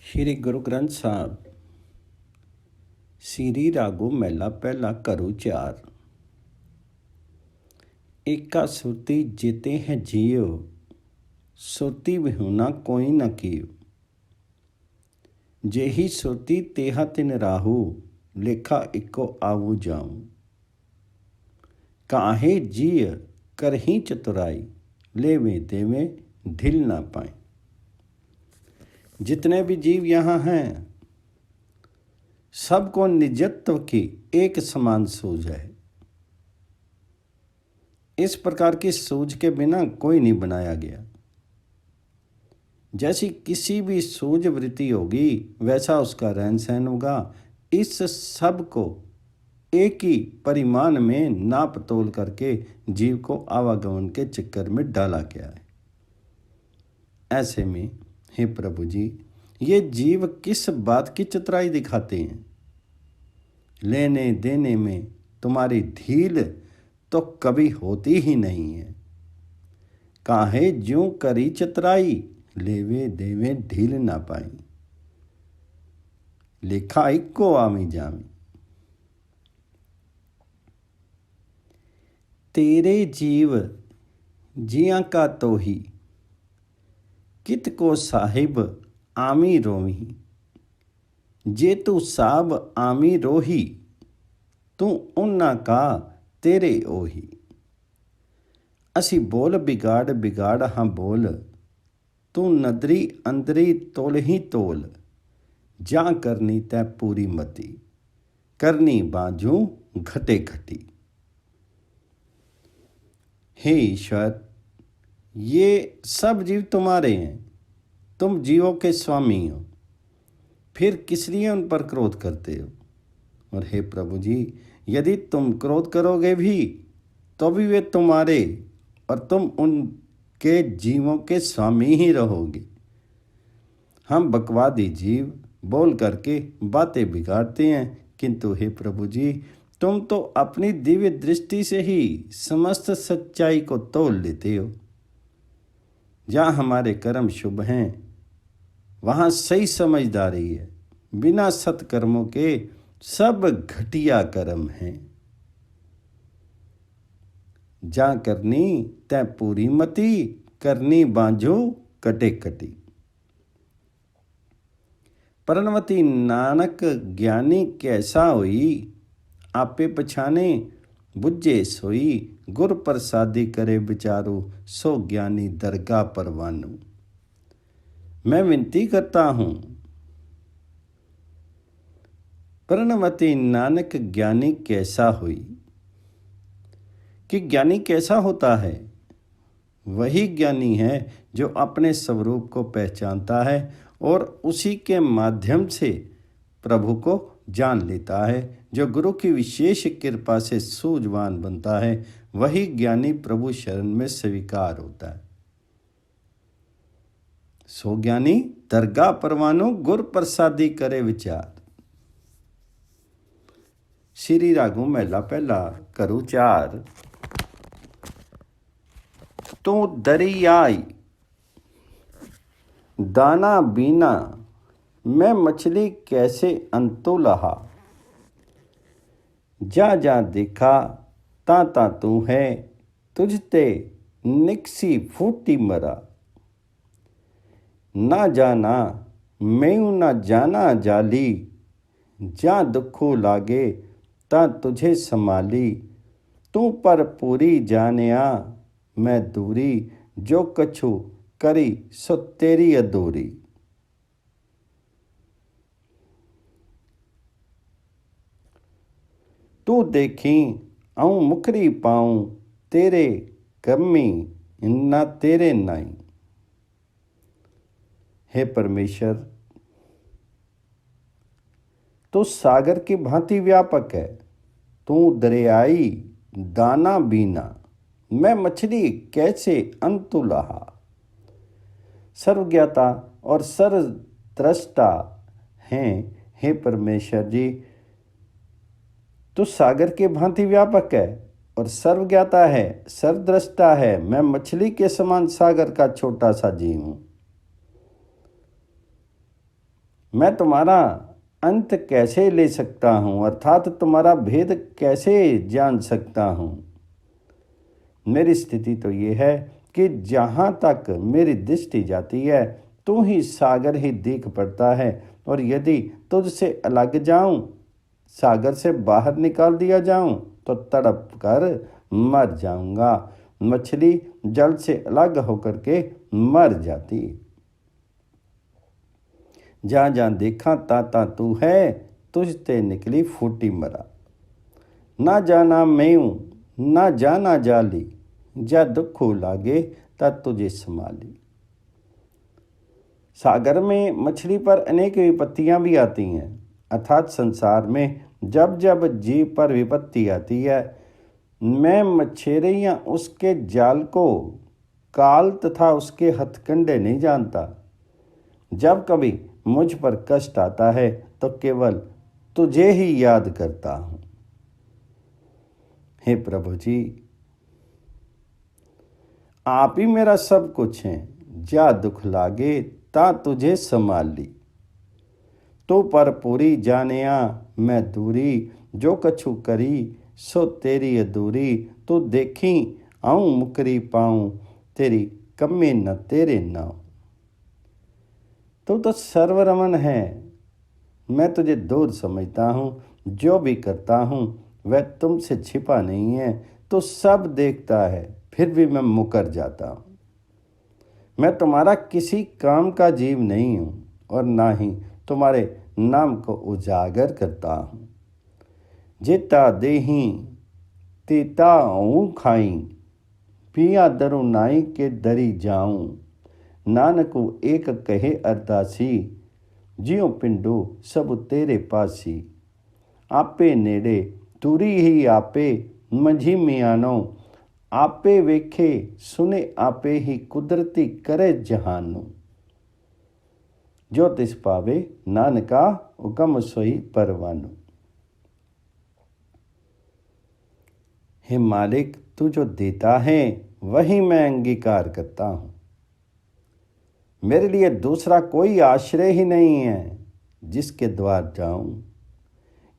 ਸ਼੍ਰੀ ਗੁਰੂ ਗ੍ਰੰਥ ਸਾਹਿਬ ਸ੍ਰੀ ਰਾਗੋ ਮਹਿਲਾ ਪਹਿਲਾ ਘਰੁ ਚਾਰ। ਏਕਾ ਸੁਰਤੀ ਜਿਤੇ ਹੈ ਜੀਉ, ਸੁਰਤੀ ਵਿਹੁਨਾ ਕੋਈ ਨ ਕੀਉ। जेहि सुरती तेहा तिन राहु, लेखा इको आवु जाऊं। काहे जिय करही चतुराई, लेवे देवे ढिल ना पाए। जितने भी जीव यहाँ हैं सबको निजत्व की एक समान सूझ है। इस प्रकार की सूझ के बिना कोई नहीं बनाया गया। जैसी किसी भी सूझ वृत्ति होगी वैसा उसका रहन सहन होगा। इस सब को एक ही परिमाण में नाप तोल करके जीव को आवागमन के चक्कर में डाला गया है। ऐसे में हे प्रभु जी, ये जीव किस बात की चतुराई दिखाते हैं? लेने देने में तुम्हारी ढील तो कभी होती ही नहीं है। काहे ज्यों करी चतुराई, लेवे देवे ढील ना पाई। लेखा इको आमी जामी। तेरे जीव जिया का तो ही, कित को साहिब आमी रोही। जे तू साब आमी रोही, तू उन्ना का तेरे ओही। असी बोल बिगाड़ बिगाड़ हाँ बोल, तू नदरी अंदरी तोल ही तोल। जा करनी तै पूरी मती, करनी बाजू घटे घटी। हे ईश्वर, ये सब जीव तुम्हारे हैं, तुम जीवों के स्वामी हो, फिर किस लिए उन पर क्रोध करते हो? और हे प्रभु जी, यदि तुम क्रोध करोगे भी तो भी वे तुम्हारे और तुम उनके जीवों के स्वामी ही रहोगे। हम बकवादी जीव बोल करके बातें बिगाड़ते हैं, किंतु हे प्रभु जी, तुम तो अपनी दिव्य दृष्टि से ही समस्त सच्चाई को तोल लेते हो। जहाँ हमारे कर्म शुभ हैं वहाँ सही समझदारी है। बिना सत्कर्मों के सब घटिया कर्म हैं। जा करनी तै पूरी मती, करनी बांझो कटे कटी। परनवती नानक ज्ञानी कैसा होई, आपे पछाने बुझे सोई। गुर प्रसादी करे विचारो, सो ज्ञानी दरगाह परवानू। मैं विनती करता हूँ, परनवती नानक ज्ञानी कैसा हुई। कि ज्ञानी कैसा होता है? वही ज्ञानी है जो अपने स्वरूप को पहचानता है और उसी के माध्यम से प्रभु को जान लेता है। जो गुरु की विशेष कृपा से सूझवान बनता है, वही ज्ञानी प्रभु शरण में स्वीकार होता है। सो ज्ञानी दरगाह परवानो, गुर प्रसादी करे विचार। श्री रागो महला पहला घरु चार। तू दरियाई दाना बीना, मैं मछली कैसे अंतु लहा। जा जा देखा ता तू है, तुझते निकसी फूटी मरा। ना जाना मैं ना जाना जाली, जा दुखो लागे ता तुझे संभाली। तू पर पूरी जानिया मैं दूरी, जो कछु करी सो तेरी अधूरी। तू देखी आऊं मुखरी पाऊं, तेरे कमी ना तेरे नाई। हे परमेश्वर, तू सागर की भांति व्यापक है। तू दरियाई दाना बीना, मैं मछली कैसे अंतु लहा। सर्वज्ञाता और सर्वद्रष्टा हैं हे परमेश्वर जी। तू सागर के भांति व्यापक है और सर्वज्ञाता है, सर्वद्रष्टा है। मैं मछली के समान सागर का छोटा सा जीव हूँ। मैं तुम्हारा अंत कैसे ले सकता हूँ, अर्थात तुम्हारा भेद कैसे जान सकता हूँ। मेरी स्थिति तो ये है कि जहाँ तक मेरी दृष्टि जाती है तू ही सागर ही दिख पड़ता है, और यदि तुझसे अलग जाऊं, सागर से बाहर निकाल दिया जाऊं, तो तड़प कर मर जाऊंगा। मछली जल से अलग होकर के मर जाती। जहाँ जहाँ देखा ता तू है, तुझते निकली फूटी मरा। ना जाना मैं हूँ, ना जाना जाली, जा दुखो लागे ता तुझे संभाली। सागर में मछली पर अनेक विपत्तियां भी आती हैं, अर्थात संसार में जब जब जीव पर विपत्ति आती है, मैं मछेरियाँ उसके जाल को, काल तथा उसके हथकंडे नहीं जानता। जब कभी मुझ पर कष्ट आता है तो केवल तुझे ही याद करता हूँ। हे प्रभु जी, आप ही मेरा सब कुछ हैं। जा दुख लागे ता तुझे संभाल ली। तो पर पूरी जानिया मैं दूरी, जो कछु करी सो तेरी अधूरी। तो देखी आऊं मुकरी पाऊं, तेरी कमी न तेरे नाव। तो सर्वरमन है, मैं तुझे दूर समझता हूँ। जो भी करता हूँ वह तुमसे छिपा नहीं है। तो सब देखता है, फिर भी मैं मुकर जाता हूँ। मैं तुम्हारा किसी काम का जीव नहीं हूँ, और ना ही तुम्हारे नाम को उजागर करता हूँ। जेता देही तेता हूँ खाई, पिया दरु नाई के दरी जाऊं। नानक एक कहे अरदासी, जियो पिंडो सब तेरे पासी। आपे नेड़े दूरी ही आपे, मंझी मियानो आपे वेखे सुने आपे ही। कुदरती करे जहानू, जो तिस पावे नानका हुक्म सोई परवानू। हे मालिक, तू जो देता है वही मैं अंगीकार करता हूँ। मेरे लिए दूसरा कोई आश्रय ही नहीं है। जिसके द्वार जाऊं,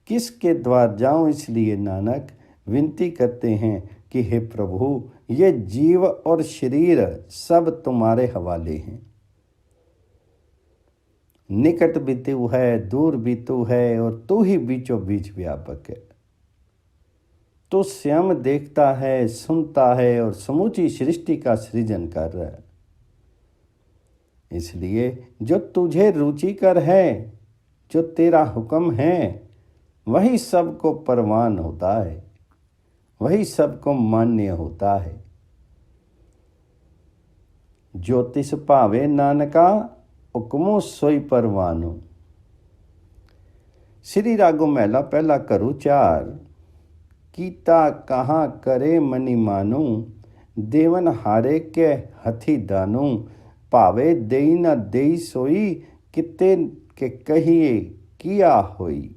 किसके द्वार जाऊं, इसलिए नानक विनती करते हैं कि हे प्रभु, ये जीव और शरीर सब तुम्हारे हवाले हैं। निकट भी तू है, दूर भी तू है, और तू ही बीचों बीच व्यापक है। तो स्वयं देखता है, सुनता है, और समूची सृष्टि का सृजन कर रहा है। इसलिए जो तुझे रुचिकर है, जो तेरा हुक्म है, वही सबको परवान होता है, वही सबको मान्य होता है। जो तिस भावे नानका हुक्मो सोई परवानो। श्री रागो महला पहला करू 4। कीता कहाँ करे मनि मानू, देवन हारे के हथी दानू। भावे देई न देई सोई, किते के कहिए किया होई।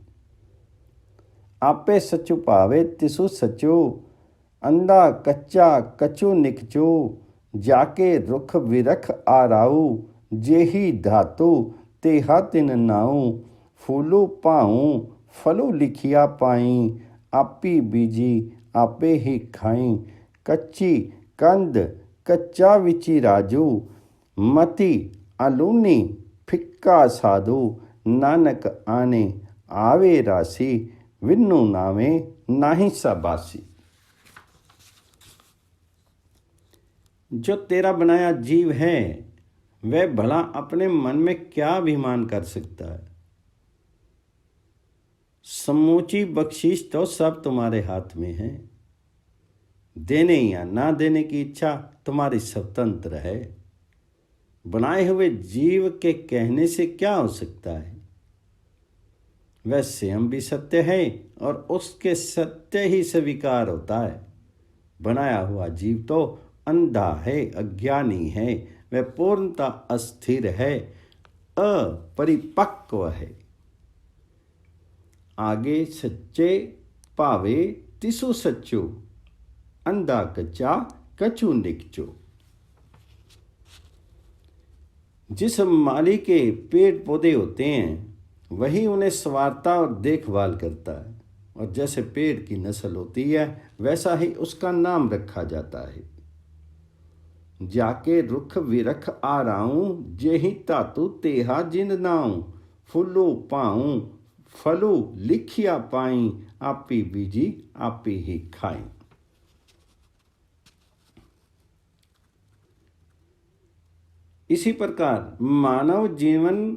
आपे सचु भावे तिसु सचो, अंधा कच्चा कचु निकचो। जाके रुख विरख आराऊ, जेही धातु तेहा तिन नाऊ। फूलू पाऊँ फलू लिखिया पाई, आपी बीजी आपे ही खाई। कच्ची कंद कच्चा विची राजू, मति अलूनी फिक्का साधु। नानक आने आवे राशि, विन्नु नामे नाही साबासी। जो तेरा बनाया जीव है वह भला अपने मन में क्या अभिमान कर सकता है। समूची बख्शीश तो सब तुम्हारे हाथ में है। देने या ना देने की इच्छा तुम्हारी स्वतंत्र है। बनाए हुए जीव के कहने से क्या हो सकता है। वह स्वयं भी सत्य है और उसके सत्य ही स्वीकार होता है। बनाया हुआ जीव तो अंधा है, अज्ञानी है, वह पूर्णतः अस्थिर है, अपरिपक्व है। आगे सच्चे पावे तिसु सच्चो, अंधा कच्चा कछु निकचो। जिस माली के पेड़ पौधे होते हैं वही उन्हें संवारता और देखभाल करता है, और जैसे पेड़ की नस्ल होती है वैसा ही उसका नाम रखा जाता है। जाके रुख विरख आराऊं, जेहि तातु तेहा जिंद नाऊं, फुल्लू पाऊं फलू लिखिया पाई, आपी बीजी आपी ही खाई। इसी प्रकार मानव जीवन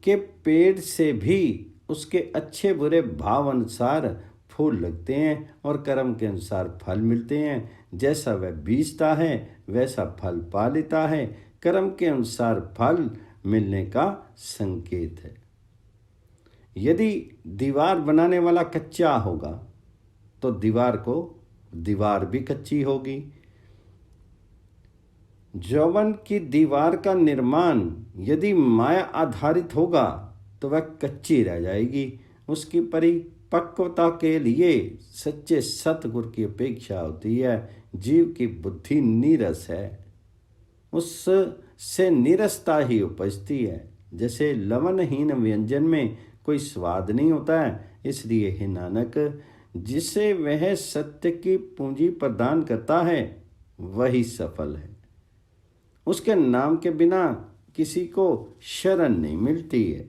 के पेड़ से भी उसके अच्छे बुरे भाव अनुसार फूल लगते हैं और कर्म के अनुसार फल मिलते हैं। जैसा वह बीजता है वैसा फल पा लेता है। कर्म के अनुसार फल मिलने का संकेत है। यदि दीवार बनाने वाला कच्चा होगा तो दीवार भी कच्ची होगी। यौवन की दीवार का निर्माण यदि माया आधारित होगा तो वह कच्ची रह जाएगी। उसकी परिपक्वता के लिए सच्चे सतगुरु की अपेक्षा होती है। जीव की बुद्धि नीरस है, उससे नीरसता ही उपजती है। जैसे लवणहीन व्यंजन में कोई स्वाद नहीं होता है, इसलिए हे नानक, जिसे वह सत्य की पूंजी प्रदान करता है वही सफल है। उसके नाम के बिना किसी को शरण नहीं मिलती है।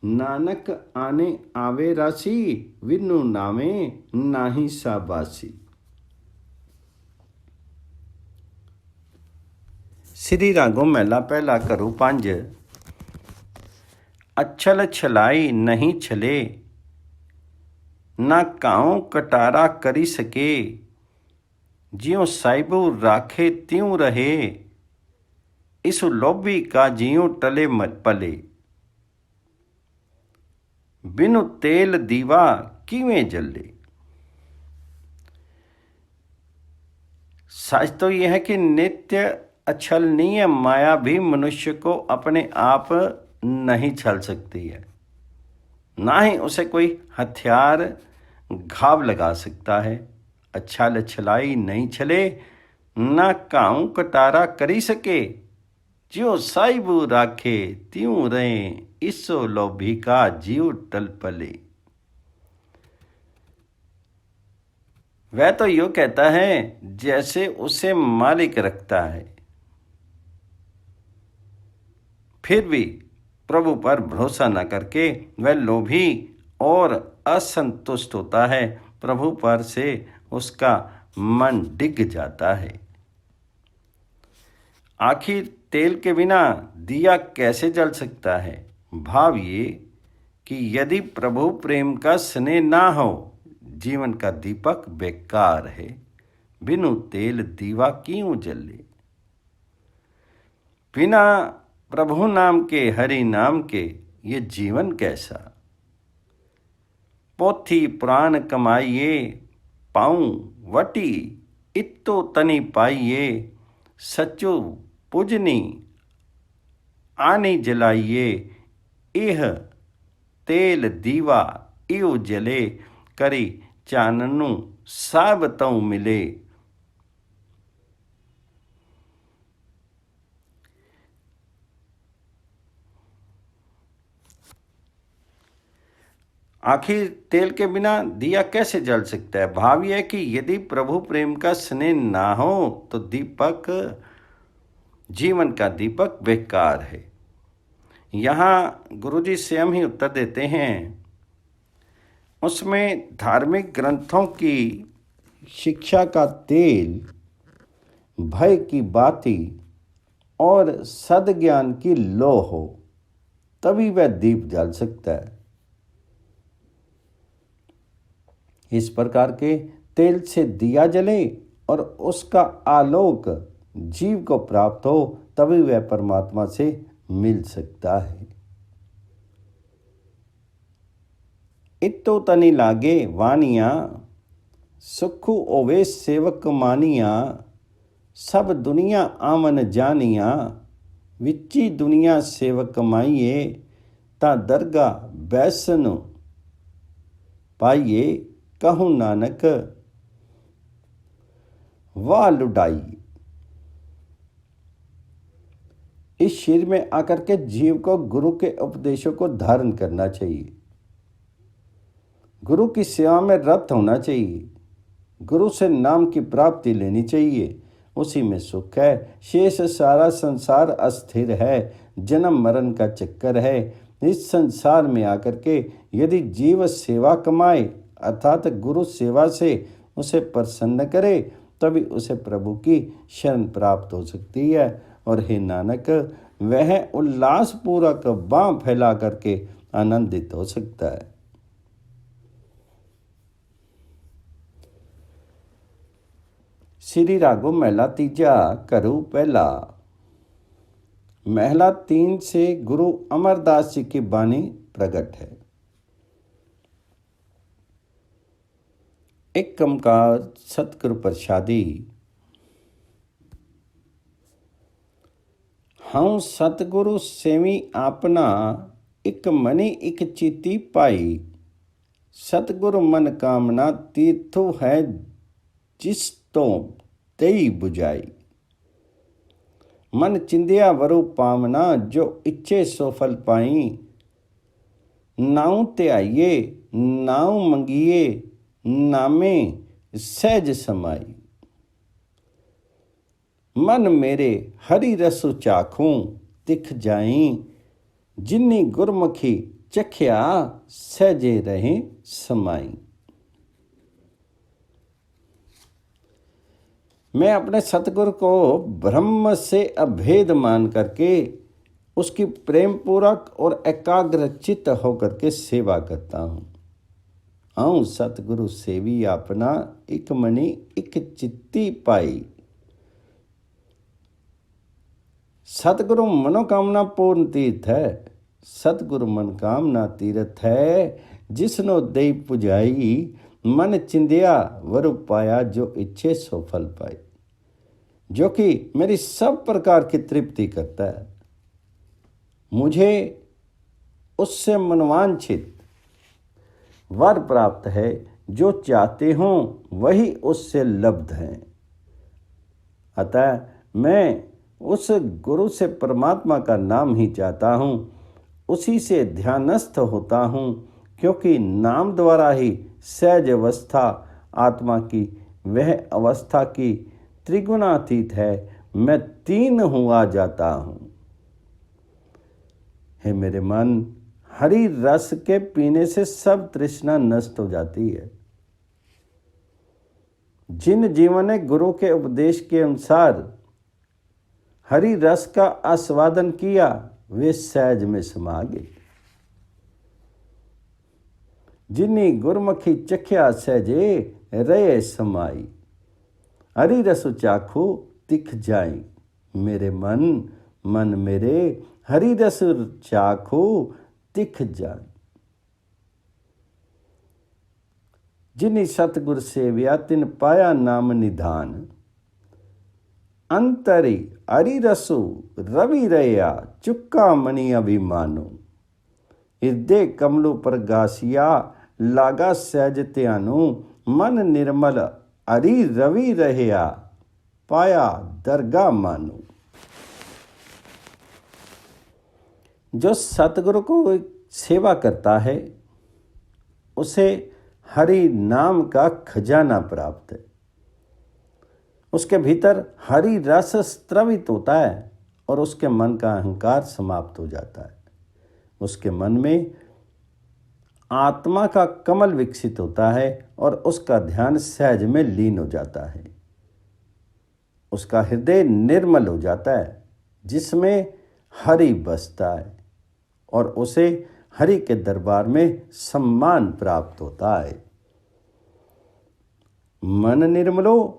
नानक आने आवे राशि, विनु नामे नाही साबासी। श्री रागों महला पहला करू 5। अच्छल छलाई नहीं छले, ना काऊं कटारा करी सके, ज्यों साहिबू राखे त्यों रहे, इस लोभी का ज्यों टले मत पले। बिनु तेल दीवा किवें जले। सच तो यह है कि नित्य अछलनीय माया भी मनुष्य को अपने आप नहीं छल सकती है, ना ही उसे कोई हथियार घाव लगा सकता है। अच्छल छलाई नहीं छले, ना काऊं कटारा करी सके, ज्यों साहिबू राखे त्यों रहे, इसो लोभी का जीव टल पले। वह तो यूं कहता है जैसे उसे मालिक रखता है, फिर भी प्रभु पर भरोसा न करके वह लोभी और असंतुष्ट होता है। प्रभु पर से उसका मन डिग जाता है। आखिर तेल के बिना दिया कैसे जल सकता है? भाव ये कि यदि प्रभु प्रेम का स्नेह ना हो, जीवन का दीपक बेकार है। बिनु तेल दीवा क्यों जले। बिना प्रभु नाम के, हरि नाम के, ये जीवन कैसा। पोथी पुराण कमाइए, पाऊं वटी इत्तो तनी पाइए, सचो पूजनी आनी जलाइए, इह तेल दीवा इव जले, करी चाननु साब तऊ मिले। आखिर तेल के बिना दिया कैसे जल सकता है? भाव यह है कि यदि प्रभु प्रेम का स्नेह ना हो तो दीपक, जीवन का दीपक बेकार है। यहाँ गुरुजी स्वयं ही उत्तर देते हैं। उसमें धार्मिक ग्रंथों की शिक्षा का तेल, भय की बाती और सद्ज्ञान की लो हो, तभी वह दीप जल सकता है। इस प्रकार के तेल से दिया जले और उसका आलोक जीव को प्राप्त हो, तभी वह परमात्मा से मिल सकता है। इत्तो तनी लागे वानिया, सुखु ओवे सेवक मानिया, सब दुनिया आमन जानिया, विच्ची दुनिया सेवक माइये, ता दरगा बैसन पाइये, कहूँ नानक वाह लुटाई। इस शरीर में आकर के जीव को गुरु के उपदेशों को धारण करना चाहिए, गुरु की सेवा में रत होना चाहिए, गुरु से नाम की प्राप्ति लेनी चाहिए। उसी में सुख है। शेष सारा संसार अस्थिर है, जन्म मरण का चक्कर है। इस संसार में आकर के यदि जीव सेवा कमाए अर्थात गुरु सेवा से उसे प्रसन्न करे, तभी उसे प्रभु की शरण प्राप्त हो सकती है। और हे नानक, वह उल्लास पूर्वक बाँह फैला करके आनंदित हो सकता है। श्री रागो महला तीजा करू पहला। महला 3 से गुरु अमरदास जी की बानी प्रकट है। एक कमकार सतगुरु प्रसादी। हाँ सतगुरु सेवी आपना, एक मनी एक चीती पाई। सतगुरु मन कामना तीर्थो है, जिस तो तेई बुझाई। मन चिंदिया वरु पामना, जो इच्छे सो फल पाई। नाऊ त्याइये नाऊ मंगिए, नामे सहज समाई। मन मेरे हरि रसु चाखूं, तिख जाई। जिन्नी गुरमुखी चख्या, सहजे रहे समाई। मैं अपने सतगुरु को ब्रह्म से अभेद मान करके उसकी प्रेम पूर्वक और एकाग्रचित होकर के सेवा करता हूँ। आऊँ सतगुरु सेवी अपना, एक मणि एक चित्ती पाई। सतगुरु मनोकामना पूर्ण तीर्थ है। सतगुरु मनोकामना तीर्थ है, जिसनो देई पुजाई। मन चिंदिया वरु पाया, जो इच्छे सो फल पाए। जो कि मेरी सब प्रकार की तृप्ति करता है। मुझे उससे मनवांछित वर प्राप्त है। जो चाहते हों वही उससे लब्ध हैं। अतः मैं उस गुरु से परमात्मा का नाम ही चाहता हूँ, उसी से ध्यानस्थ होता हूँ। क्योंकि नाम द्वारा ही सहज अवस्था आत्मा की वह अवस्था की त्रिगुणातीत है। मैं 3 हुआ जाता हूँ। हे मेरे मन, हरि रस के पीने से सब तृष्णा नष्ट हो जाती है। जिन जीवों ने गुरु के उपदेश के अनुसार हरि रस का आस्वादन किया, वे सहज में समा गए। जिन्नी गुरमुखी चख्या, सहजे रहे समाई। हरि रस चाखो तिख जाई। मेरे मन, मन मेरे हरि रस चाखो तिख जाई। जिन्नी सतगुर सेविया, तिन पाया नाम निधान। अंतरी हरि रसु रवि रया, चुक्का मणि अभिमानो। हृदय कमलो प्रगासिया, लागा सहज ध्यानो। मन निर्मल हरि रवि रहया, पाया दरगाह मानो। जो सतगुरु को सेवा करता है, उसे हरि नाम का खजाना प्राप्त है। उसके भीतर हरि रस स्त्रवित होता है और उसके मन का अहंकार समाप्त हो जाता है। उसके मन में आत्मा का कमल विकसित होता है और उसका ध्यान सहज में लीन हो जाता है। उसका हृदय निर्मल हो जाता है, जिसमें हरि बसता है और उसे हरि के दरबार में सम्मान प्राप्त होता है। मन निर्मलो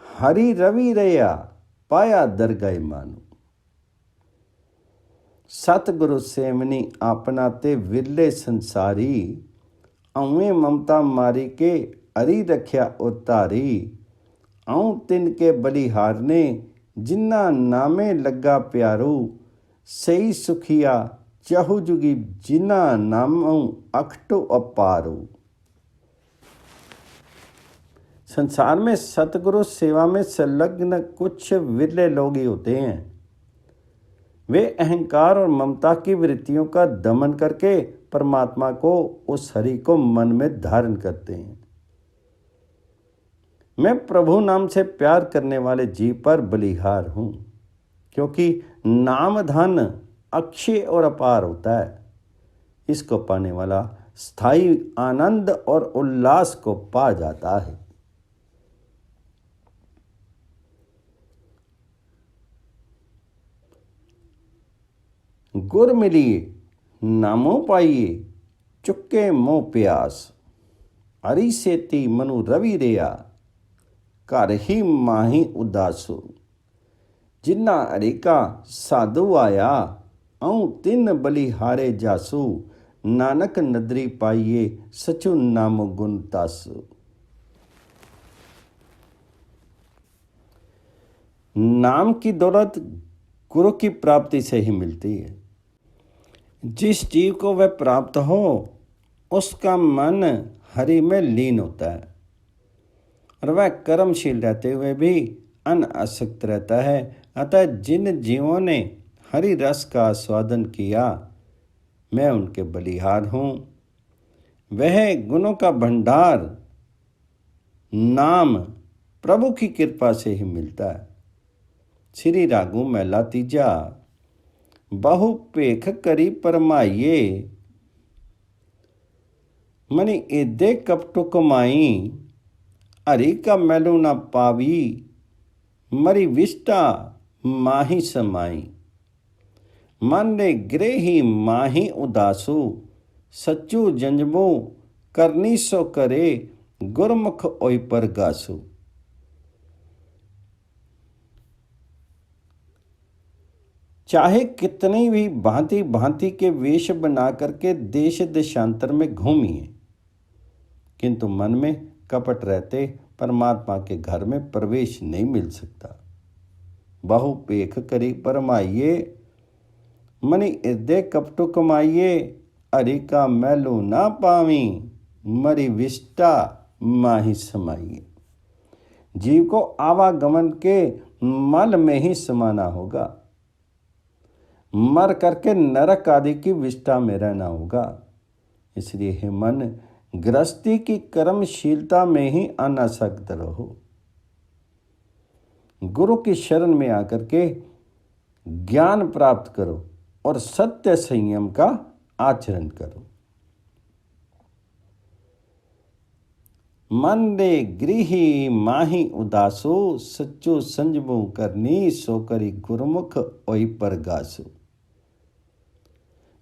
हरि रवि रया, पाया दरगाह मानो। सतगुरु सेवनी आपना, ते विरले संसारी। अवें ममता मारी के हरि रख्या उतारी। आऊँ तिनके बलिहारने, जिन्ना नामे लगा प्यारू। सही सुखिया चाहू जुगी, जिन्ना नामों अखटो अपारू। संसार में सतगुरु सेवा में संलग्न कुछ विरले लोग ही होते हैं। वे अहंकार और ममता की वृत्तियों का दमन करके परमात्मा को, उस हरि को मन में धारण करते हैं। मैं प्रभु नाम से प्यार करने वाले जीव पर बलिहार हूँ, क्योंकि नाम धन अक्षय और अपार होता है। इसको पाने वाला स्थायी आनंद और उल्लास को पा जाता है। गुर मिलिए नामो पाइए, चुके मोह प्यास, हरि सेती मनु रवि रेया, घर ही माही उदासो। जिन्ना हरि का साधु आया, औ तिन बलिहारे जासु, नानक नदरी पाइए सचु नाम गुण तासु। नाम की दौलत गुरु की प्राप्ति से ही मिलती है। जिस जीव को वह प्राप्त हो, उसका मन हरि में लीन होता है और वह कर्मशील रहते हुए भी अनासक्त रहता है। अतः जिन जीवों ने हरि रस का आस्वादन किया, मैं उनके बलिहार हूँ। वह गुणों का भंडार नाम प्रभु की कृपा से ही मिलता है। श्री रागू महला तीजा। बहु पेख करी परमाइये, मनि एदे कपटु कमाई, हरि का मैलू ना पावी, मरी विष्टा माही समाई। मन ने गृही माही उदासु, सच्चू जंजमो करनी सो करे, गुरमुख ओय पर गासु। चाहे कितनी भी भांति भांति के वेश बना करके देश देशांतर में घूमिए, किंतु मन में कपट रहते परमात्मा के घर में प्रवेश नहीं मिल सकता। बहु पेख करी परमाइये, मनि इदे कपटु कमाइये, हरि का मैलू ना पावी, मरी विष्टा माही समाइये। जीव को आवागमन के मल में ही समाना होगा, मर करके नरक आदि की विष्ठा में रहना होगा। इसलिए हे मन, गृहस्थी की कर्मशीलता में ही अनासक्त रहो। गुरु की शरण में आकर के ज्ञान प्राप्त करो और सत्य संयम का आचरण करो। मन ने गृही माही उदासो, सच्चो संजमो करनी, सो करी गुरमुख ओई पर गासो।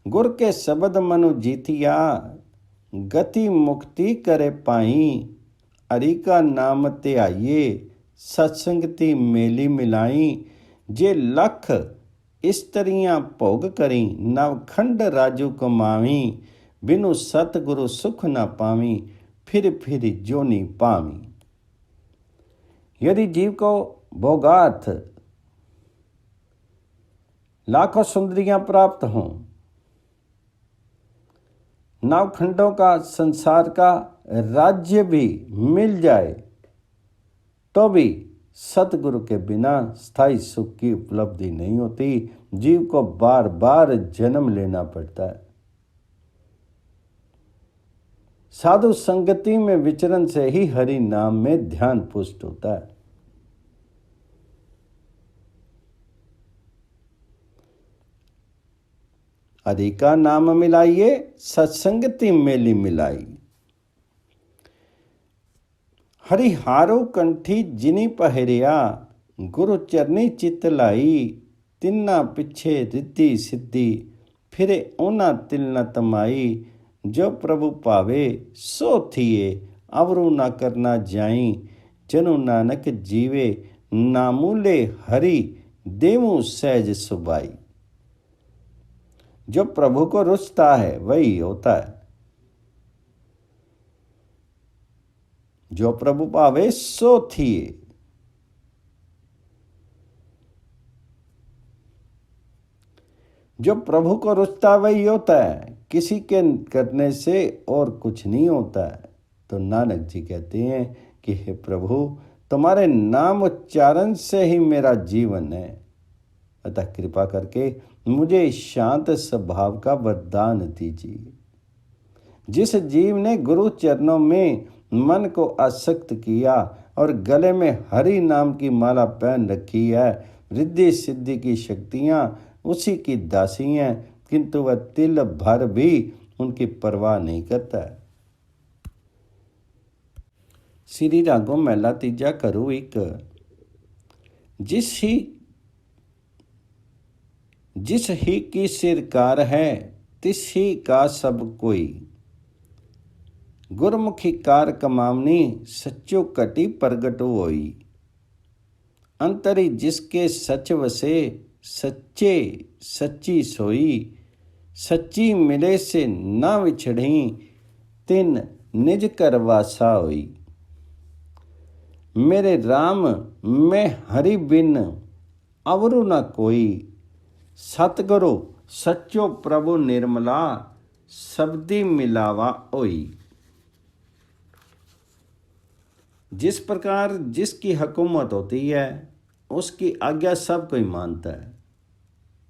गुर के शब्द मनु जीतिया, गति मुक्ति करे पाई, हरि का नाम ते आइये, सत्संगति मेली मिलाई। जे लख स्त्रियां भोग करी, नवखंड राजू कमावी, बिनु सतगुरु सुख न पावी, फिर फिर जोनी पावी। यदि जीव को भोगार्थ लाखों सुंदरियां प्राप्त हों, नवखंडों का संसार का राज्य भी मिल जाए, तो भी सतगुरु के बिना स्थायी सुख की उपलब्धि नहीं होती। जीव को बार बार जन्म लेना पड़ता है। साधु संगति में विचरण से ही हरि नाम में ध्यान पुष्ट होता है। हरि का नाम मिलाइए, सत्संगति मेली मिलाई। हरि हारो कंठी जिनी पहरिया, गुरु चरनी चित लाई, तिन्ना पिछे रिद्धि सिद्धि, फिरे ओना तिल न तमाई। जो प्रभु पावे सो थिए, अवरु न करना जाई, जनु नानक जीवे, नामूले हरि देवु सहज सुबाई। जो प्रभु को रुचता है वही होता है। जो प्रभु पावे सो थिए। जो प्रभु को रुचता वही होता है, किसी के करने से और कुछ नहीं होता है। तो नानक जी कहते हैं कि हे प्रभु, तुम्हारे नाम उच्चारण से ही मेरा जीवन है, अतः कृपा करके मुझे शांत स्वभाव का वरदान दीजिए। जिस जीव ने गुरु चरणों में मन को आसक्त किया और गले में हरि नाम की माला पहन रखी है, रिद्धि सिद्धि की शक्तियाँ उसी की दासी हैं, किंतु वह तिल भर भी उनकी परवाह नहीं करता है। श्री रागों महला तीजा करू एक। जिस ही की सिरकार है, तिस ही का सब कोई। गुरमुखी कार कमावनी, सच्चो कटी प्रगट होई। अंतरी जिसके सच वसे, सच्चे सच्ची सोई। सच्ची मिले से ना विछड़ी, तिन निज कर वासा होई। मेरे राम मैं हरि बिन अवरु न कोई। सतगुरु सच्चो प्रभु निर्मला, सबदी मिलावा होई। जिस प्रकार जिसकी हुकूमत होती है, उसकी आज्ञा सब कोई मानता है,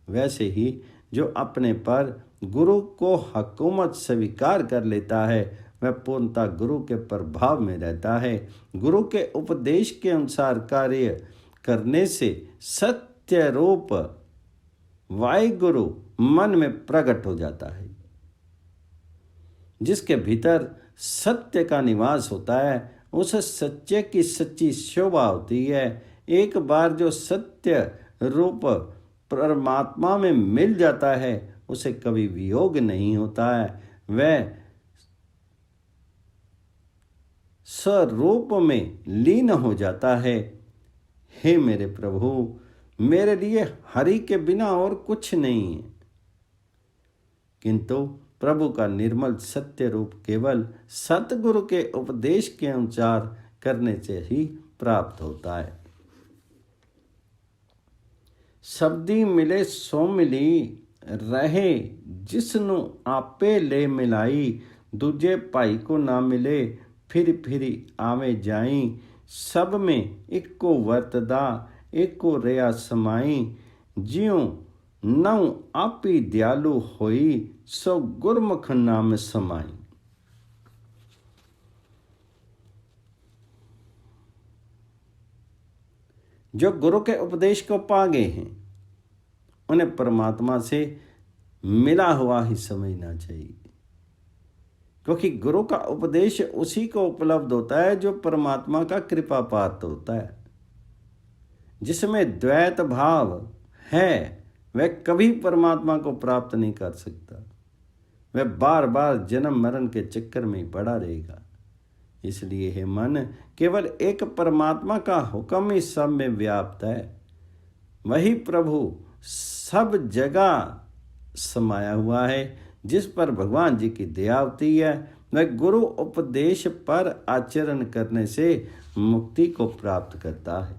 वैसे ही जो अपने पर गुरु को हुकूमत स्वीकार कर लेता है, वह पूर्णतः गुरु के प्रभाव में रहता है। गुरु के उपदेश के अनुसार कार्य करने से सत्य रूप वाहिगुरु मन में प्रकट हो जाता है। जिसके भीतर सत्य का निवास होता है, उस सच्चे की सच्ची शोभा होती है। एक बार जो सत्य रूप परमात्मा में मिल जाता है, उसे कभी वियोग नहीं होता है। वह स्वरूप में लीन हो जाता है। हे मेरे प्रभु, मेरे लिए हरि के बिना और कुछ नहीं है, किंतु प्रभु का निर्मल सत्य रूप केवल सतगुरु के उपदेश के अनुसार करने से ही प्राप्त होता है। सबदी मिले सो मिली, रहे जिसनु आपे ले मिलाई। दूजे भाई को ना मिले, फिर आवे जाई। सब में इको वर्तदा, एको रया समाई। ज्यों नौ आपी दयालु होई, सो गुरमुख नाम समाई। जो गुरु के उपदेश को पा गए हैं, उन्हें परमात्मा से मिला हुआ ही समझना चाहिए, क्योंकि गुरु का उपदेश उसी को उपलब्ध होता है जो परमात्मा का कृपा पात्र होता है। जिसमें द्वैत भाव है, वह कभी परमात्मा को प्राप्त नहीं कर सकता। वह बार बार जन्म मरण के चक्कर में पड़ा रहेगा। इसलिए हे मन, केवल एक परमात्मा का हुक्म ही सब में व्याप्त है। वही प्रभु सब जगह समाया हुआ है। जिस पर भगवान जी की दया होती है, वह गुरु उपदेश पर आचरण करने से मुक्ति को प्राप्त करता है।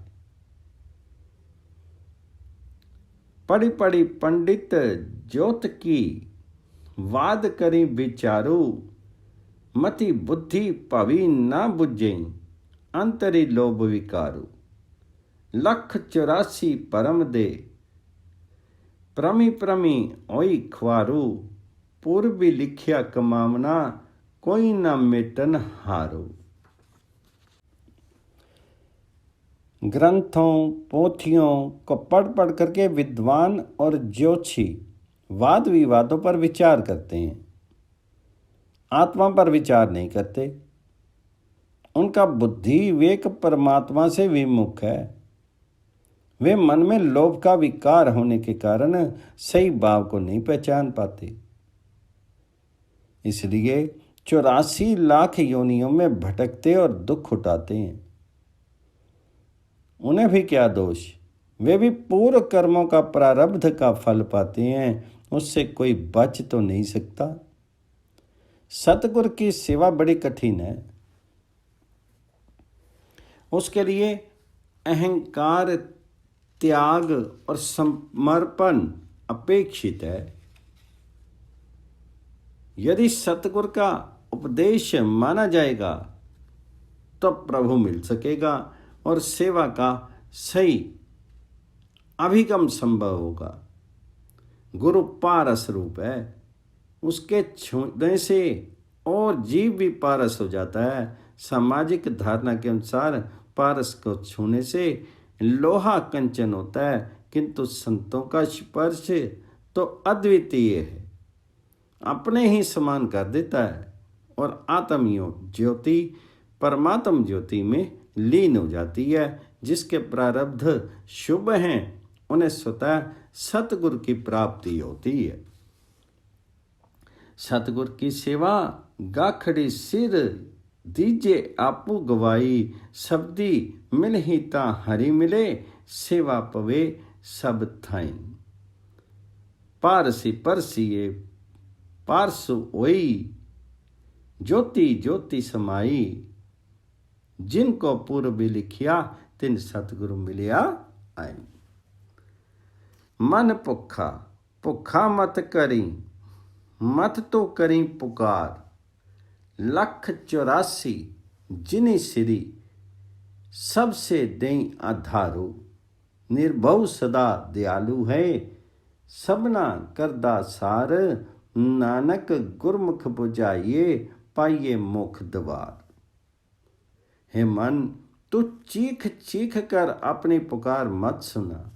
पढ़ी पढ़ी पंडित ज्योत की, वाद करी विचारू। मति बुद्धि पवी ना बुझे, अंतरी लोभ विकारू। 184 परम दे, प्रमी प्रमी ओई ख्वारू। पूर्वी लिखिया कमावना, कोई ना मेटन हारो। ग्रंथों पोथियों को पढ़ करके विद्वान और ज्योतिषी वाद विवादों पर विचार करते हैं, आत्मा पर विचार नहीं करते। उनका बुद्धि विवेक परमात्मा से विमुख है। वे मन में लोभ का विकार होने के कारण सही भाव को नहीं पहचान पाते। इसलिए 84 लाख योनियों में भटकते और दुख उठाते हैं। उन्हें भी क्या दोष, वे भी पूर्व कर्मों का प्रारब्ध का फल पाते हैं, उससे कोई बच तो नहीं सकता। सतगुरु की सेवा बड़ी कठिन है। उसके लिए अहंकार त्याग और समर्पण अपेक्षित है। यदि सतगुरु का उपदेश माना जाएगा तो प्रभु मिल सकेगा और सेवा का सही अभिगम संभव होगा। गुरु पारस रूप है, उसके छूने से और जीव भी पारस हो जाता है। सामाजिक धारणा के अनुसार पारस को छूने से लोहा कंचन होता है, किंतु संतों का स्पर्श तो अद्वितीय है, अपने ही समान कर देता है और आत्म ज्योति परमात्म ज्योति में लीन हो जाती है। जिसके प्रारब्ध शुभ हैं उन्हें स्वतः सतगुरु की प्राप्ति होती है। सतगुरु की सेवा गाखड़ी सिर दीजे आपू गवाई, शब्दी मिल ही ता हरि मिले, सेवा पवे सब थाई। पारसी परसिए पारसु ओई, ज्योति ज्योति समाई, जिनको पूर्व लिखिया तिन सतगुरु मिलिया आई। मन भुखा भुखा मत करी, मत तो करी पुकार, 184 जिनी सिरी, सबसे देई आधारू, निर्भव सदा दयालु है, सबना करदा सार, नानक गुरमुख बुझाइए, पाइए मुख द्वार। हे मन, तू चीख चीख कर अपनी पुकार मत सुना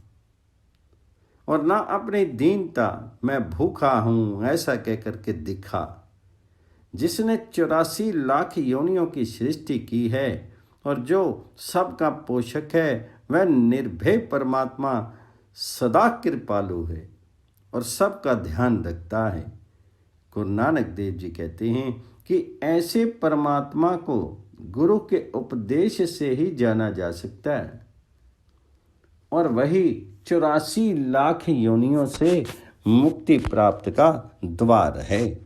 और ना अपनी दीनता मैं भूखा हूं ऐसा कहकर के दिखा। जिसने 84 लाख योनियों की सृष्टि की है और जो सबका पोषक है, वह निर्भय परमात्मा सदा कृपालु है और सबका ध्यान रखता है। गुरु नानक देव जी कहते हैं कि ऐसे परमात्मा को गुरु के उपदेश से ही जाना जा सकता है और वही 84 लाख योनियों से मुक्ति प्राप्त का द्वार है।